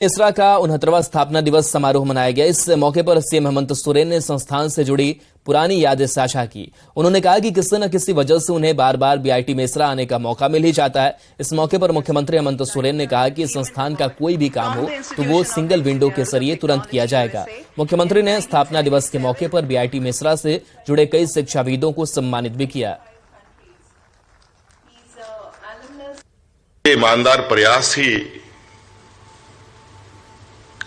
मिश्रा का 69वां स्थापना दिवस समारोह मनाया गया। इस मौके पर सीएम हेमंत सोरेन ने संस्थान से जुड़ी पुरानी यादें साझा की। उन्होंने कहा कि किसी न किसी वजह से उन्हें बार बार बीआईटी मेसरा आने का मौका मिल ही जाता है। इस मौके पर मुख्यमंत्री हेमंत सोरेन ने कहा कि संस्थान का कोई भी काम हो तो वो सिंगल विंडो के जरिए तुरंत किया जाएगा। मुख्यमंत्री ने स्थापना दिवस के मौके पर बीआईटी मेसरा से जुड़े कई शिक्षाविदों को सम्मानित भी किया। ईमानदार प्रयास ही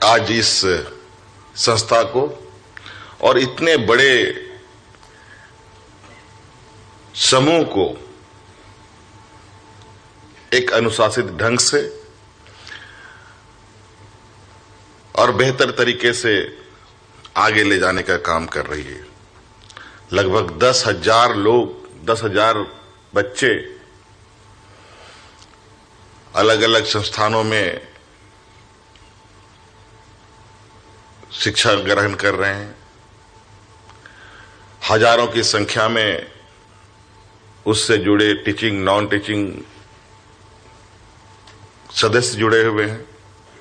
आज इस संस्था को और इतने बड़े समूह को एक अनुशासित ढंग से और बेहतर तरीके से आगे ले जाने का काम कर रही है। लगभग 10,000 लोग, 10,000 बच्चे अलग अलग संस्थानों में शिक्षा ग्रहण कर रहे हैं। हजारों की संख्या में उससे जुड़े टीचिंग, नॉन टीचिंग सदस्य जुड़े हुए हैं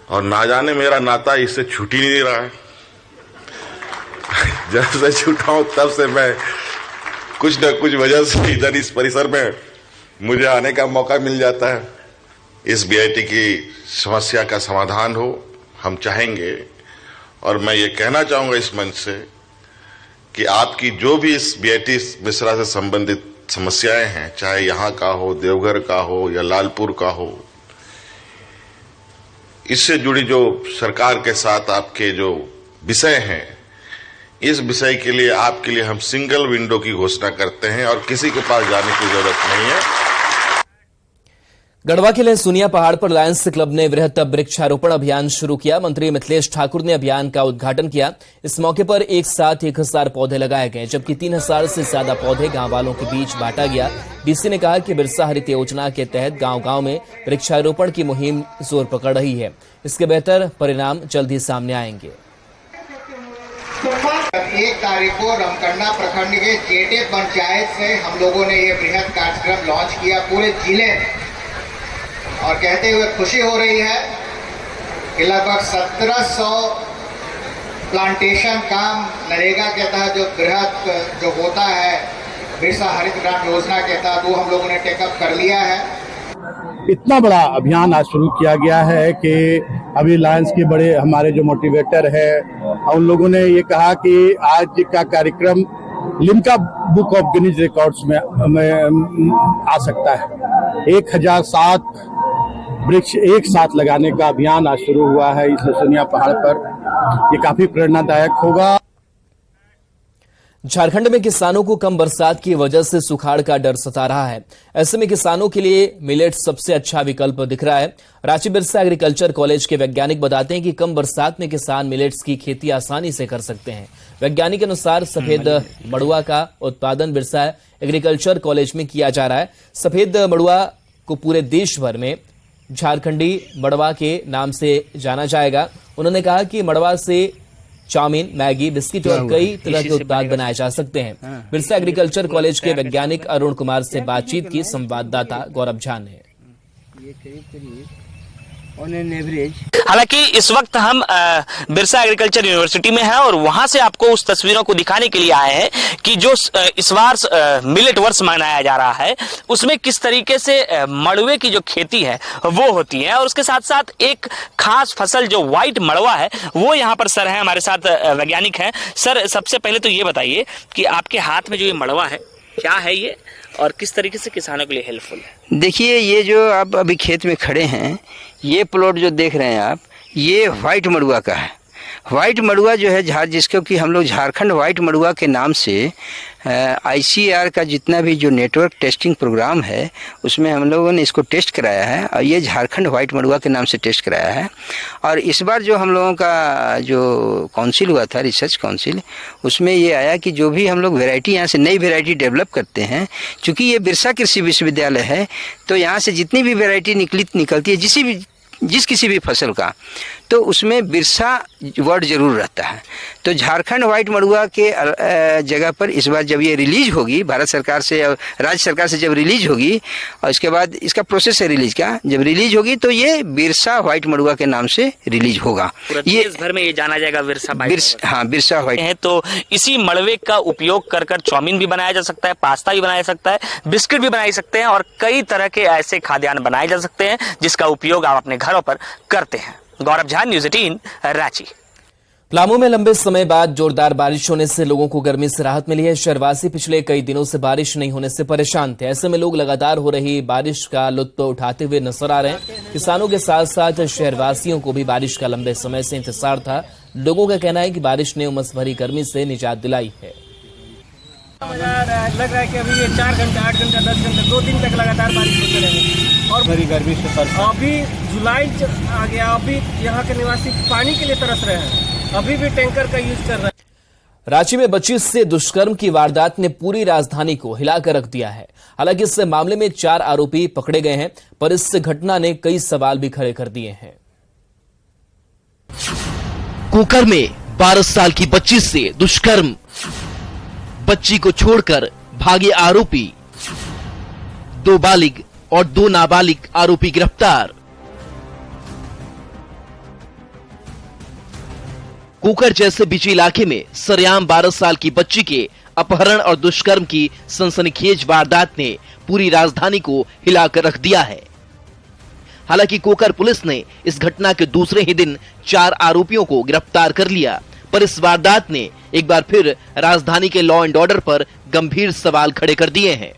और ना जाने मेरा नाता इससे छूट ही नहीं रहा है। जब से छूटा हूं तब से मैं कुछ न कुछ वजह से इधर इस परिसर में मुझे आने का मौका मिल जाता है। इस बीआईटी की समस्या का समाधान हो, हम चाहेंगे। और मैं ये कहना चाहूंगा इस मंच से कि आपकी जो भी इस बीआईटी मेसरा से संबंधित समस्याएं हैं, चाहे यहां का हो, देवघर का हो या लालपुर का हो, इससे जुड़ी जो सरकार के साथ आपके जो विषय हैं, इस विषय के लिए आपके लिए हम सिंगल विंडो की घोषणा करते हैं और किसी के पास जाने की जरूरत नहीं है। गढ़वा के लहसुनिया पहाड़ पर लायंस क्लब ने वृहत वृक्षारोपण अभियान शुरू किया। मंत्री मिथिलेश ठाकुर ने अभियान का उद्घाटन किया। इस मौके पर एक साथ 1,000 पौधे लगाए गए, जबकि 3,000 से ज्यादा पौधे गांव वालों के बीच बांटा गया। डीसी ने कहा कि बिरसा हरित योजना के तहत गांव-गांव में वृक्षारोपण की मुहिम जोर पकड़ रही है। इसके बेहतर परिणाम जल्द ही सामने आएंगे। 1 तारीख को रमकंडा प्रखंड के जेटे पंचायत से हम लोगों ने ये बृहद कार्यक्रम लॉन्च किया पूरे जिले में, और कहते हुए खुशी हो रही है कि लगभग 1700 प्लांटेशन काम नरेगा के तहत जो बृहद जो होता है बिरसा हरित ग्राम योजना के तहत, वो हम लोगों ने टेकअप कर लिया है। इतना बड़ा अभियान आज शुरू किया गया है कि अभी लायंस के बड़े हमारे जो मोटिवेटर है, उन लोगों ने ये कहा कि आज का कार्यक्रम Limca book of Guinness records में आ सकता है। 1,007 वृक्ष एक साथ लगाने का अभियान आज शुरू हुआ है इस लहसुनिया पहाड़ पर। ये काफी प्रेरणादायक होगा। झारखंड में किसानों को कम बरसात की वजह से सुखाड़ का डर सता रहा है। ऐसे में किसानों के लिए मिलेट सबसे अच्छा विकल्प दिख रहा है। रांची बिरसा एग्रीकल्चर कॉलेज के वैज्ञानिक बताते हैं कि कम बरसात में किसान मिलेट्स की खेती आसानी से कर सकते हैं। वैज्ञानिक के अनुसार सफेद मड़ुआ का उत्पादन बिरसा एग्रीकल्चर कॉलेज में किया जा रहा है। सफेद मड़ुआ को पूरे देश भर में झारखंडी मड़वा के नाम से जाना जाएगा। उन्होंने कहा कि मड़वा से चाउमीन, मैगी, बिस्किट और कई तरह के उत्पाद बनाए जा सकते हैं। बिरसा एग्रीकल्चर कॉलेज के वैज्ञानिक अरुण कुमार से बातचीत की संवाददाता गौरव झा ने। हालांकि इस वक्त हम बिरसा एग्रीकल्चर यूनिवर्सिटी में हैं और वहां से आपको उस तस्वीरों को दिखाने के लिए आए हैं कि जो इस बार मिलेट वर्ष मनाया जा रहा है उसमें किस तरीके से मड़ुए की जो खेती है वो होती है, और उसके साथ साथ एक खास फसल जो व्हाइट मड़वा है वो यहाँ पर सर है, हमारे साथ वैज्ञानिक हैं। सर, सबसे पहले तो ये बताइए कि आपके हाथ में जो ये मड़वा है क्या है ये, और किस तरीके से किसानों के लिए हेल्पफुल है? देखिए, ये जो आप अभी खेत में खड़े हैं, ये प्लॉट जो देख रहे हैं आप, ये व्हाइट मड़ुआ का है। व्हाइट मड़ुआ जो है जिसको कि हम लोग झारखंड व्हाइट मड़ुआ के नाम से ICAR का जितना भी जो नेटवर्क टेस्टिंग प्रोग्राम है उसमें हम लोगों ने इसको टेस्ट कराया है, और ये झारखंड व्हाइट मड़ुआ के नाम से टेस्ट कराया है। और इस बार जो हम लोगों का जो काउंसिल हुआ था, रिसर्च काउंसिल, उसमें ये आया कि जो भी हम लोग वैरायटी यहाँ से नई वैरायटी डेवलप करते हैं, चूँकि ये बिरसा कृषि विश्वविद्यालय है तो यहाँ से जितनी भी वैरायटी निकलती है जिस किसी भी फसल का, तो उसमें बिरसा वर्ड जरूर रहता है। तो झारखंड व्हाइट मड़ुआ के जगह पर इस बार जब ये रिलीज होगी भारत सरकार से और राज्य सरकार से जब रिलीज होगी, और इसके बाद इसका प्रोसेस है रिलीज का, जब रिलीज होगी तो ये बिरसा व्हाइट मड़ुआ के नाम से रिलीज होगा। ये देश भर में ये जाना जाएगा बिरसा व्हाइट है। तो इसी मड़वे का उपयोग कर चाउमीन भी बनाया जा सकता है, पास्ता भी बनाया जा सकता है, बिस्किट भी बना सकते हैं और कई तरह के ऐसे खाद्यान्न बनाए जा सकते हैं जिसका उपयोग आप अपने घरों पर करते हैं। गौरव झा, न्यूज़ 18, रांची। पलामू में लंबे समय बाद जोरदार बारिश होने से लोगों को गर्मी से राहत मिली है। शहरवासी पिछले कई दिनों से बारिश नहीं होने से परेशान थे। ऐसे में लोग लगातार हो रही बारिश का लुत्फ उठाते हुए नजर आ रहे हैं। किसानों के साथ साथ शहरवासियों को भी बारिश का लंबे समय से इंतजार था। लोगों का कहना है कि बारिश ने उमस भरी गर्मी से निजात दिलाई है। लग रहा है कि अभी ये 4 घंटा, 8 घंटा, 10 घंटा, 2 दिन तक लगातार बारिश होते रहेंगे और भरी गर्मी से अभी जुलाई आ गया। अभी यहाँ के निवासी पानी के लिए तरस रहे हैं, अभी भी टैंकर का यूज कर रहे हैं। रांची में बच्ची से दुष्कर्म की वारदात ने पूरी राजधानी को हिलाकर रख दिया है। हालांकि इस मामले में 4 आरोपी पकड़े गए हैं, पर इस घटना ने कई सवाल भी खड़े कर दिए हैं। कुकर में 12 साल की बच्ची से दुष्कर्म, बच्ची को छोड़कर भागे आरोपी, 2 बालिग और 2 नाबालिग आरोपी गिरफ्तार। कुकर जैसे बिजी इलाके में सरेआम 12 साल की बच्ची के अपहरण और दुष्कर्म की सनसनीखेज वारदात ने पूरी राजधानी को हिलाकर रख दिया है। हालांकि कोकर पुलिस ने इस घटना के दूसरे ही दिन 4 आरोपियों को गिरफ्तार कर लिया, पर इस वारदात ने एक बार फिर राजधानी के लॉ एंड ऑर्डर पर गंभीर सवाल खड़े कर दिए हैं।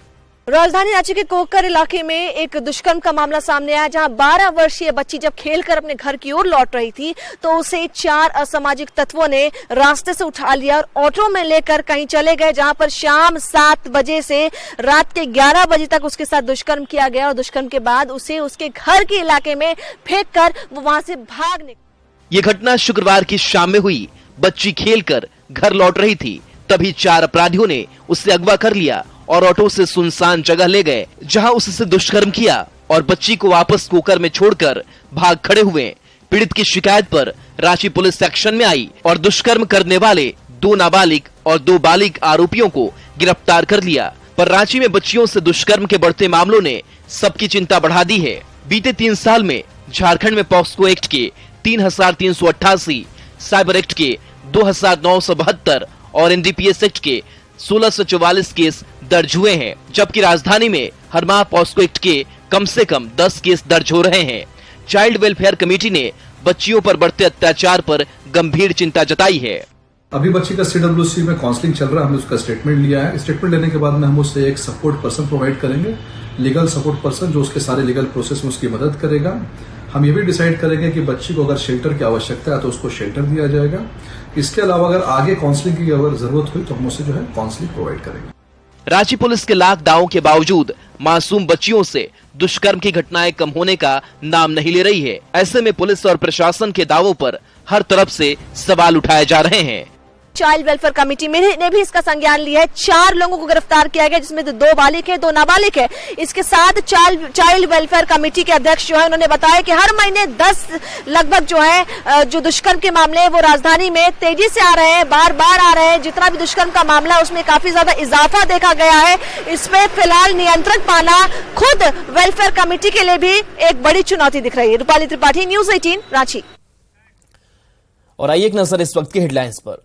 राजधानी रांची के कोकर इलाके में एक दुष्कर्म का मामला सामने आया, जहां 12 वर्षीय बच्ची जब खेलकर अपने घर की ओर लौट रही थी तो उसे 4 असामाजिक तत्वों ने रास्ते से उठा लिया और ऑटो में लेकर कहीं चले गए, जहां पर शाम 7 बजे से रात के 11 बजे तक उसके साथ दुष्कर्म किया गया और दुष्कर्म के बाद उसे उसके घर के इलाके में फेंक कर वो वहां से भाग निकले। ये घटना शुक्रवार की शाम में हुई। बच्ची खेलकर घर लौट रही थी, तभी 4 अपराधियों ने उसे अगवा कर लिया और ऑटो से सुनसान जगह ले गए, जहां उससे दुष्कर्म किया और बच्ची को वापस कोकर में छोड़कर भाग खड़े हुए। पीड़ित की शिकायत पर रांची पुलिस एक्शन में आई और दुष्कर्म करने वाले 2 नाबालिग और 2 बालिग आरोपियों को गिरफ्तार कर लिया। पर रांची में बच्चियों से दुष्कर्म के बढ़ते मामलों ने सबकी चिंता बढ़ा दी है। बीते 3 साल में झारखंड में पॉक्सो एक्ट के 3388, साइबर एक्ट के 2972 और एनडीपीएस एक्ट के 1644 केस दर्ज हुए हैं, जबकि राजधानी में हर माह पॉक्सो एक्ट के कम से कम 10 केस दर्ज हो रहे हैं। चाइल्ड वेलफेयर कमेटी ने बच्चियों पर बढ़ते अत्याचार पर गंभीर चिंता जताई है। अभी बच्ची का सीडब्ल्यूसी में काउंसलिंग चल रहा है, हमने उसका स्टेटमेंट लिया है। स्टेटमेंट लेने के बाद में हम उसे एक सपोर्ट पर्सन प्रोवाइड करेंगे, लीगल सपोर्ट पर्सन, जो उसके सारे लीगल प्रोसेस में उसकी मदद करेगा। हम ये भी डिसाइड करेंगे कि बच्ची को अगर शेल्टर की आवश्यकता है तो उसको शेल्टर दिया जाएगा। इसके अलावा अगर आगे काउंसलिंग की अगर जरूरत हुई तो हम उसे जो है काउंसलिंग प्रोवाइड करेंगे। रांची पुलिस के लाख दावों के बावजूद मासूम बच्चियों से दुष्कर्म की घटनाएं कम होने का नाम नहीं ले रही है। ऐसे में पुलिस और प्रशासन के दावों पर हर तरफ से सवाल उठाए जा रहे हैं। चाइल्ड वेलफेयर कमेटी ने भी इसका संज्ञान लिया है। 4 लोगों को गिरफ्तार किया गया, जिसमें 2 बालिग है, 2 नाबालिग है। इसके साथ चाइल्ड वेलफेयर कमेटी के अध्यक्ष जो है उन्होंने बताया कि हर महीने 10 लगभग जो है जो दुष्कर्म के मामले हैं वो राजधानी में तेजी से आ रहे हैं, बार आ रहे हैं। जितना भी दुष्कर्म का मामला उसमें काफी ज्यादा इजाफा देखा गया है। इसमें फिलहाल नियंत्रण पाना खुद वेलफेयर कमेटी के लिए भी एक बड़ी चुनौती दिख रही है। रूपाली त्रिपाठी, न्यूज़ 18, रांची। और आइए एक नजर इस वक्त की हेडलाइंस पर।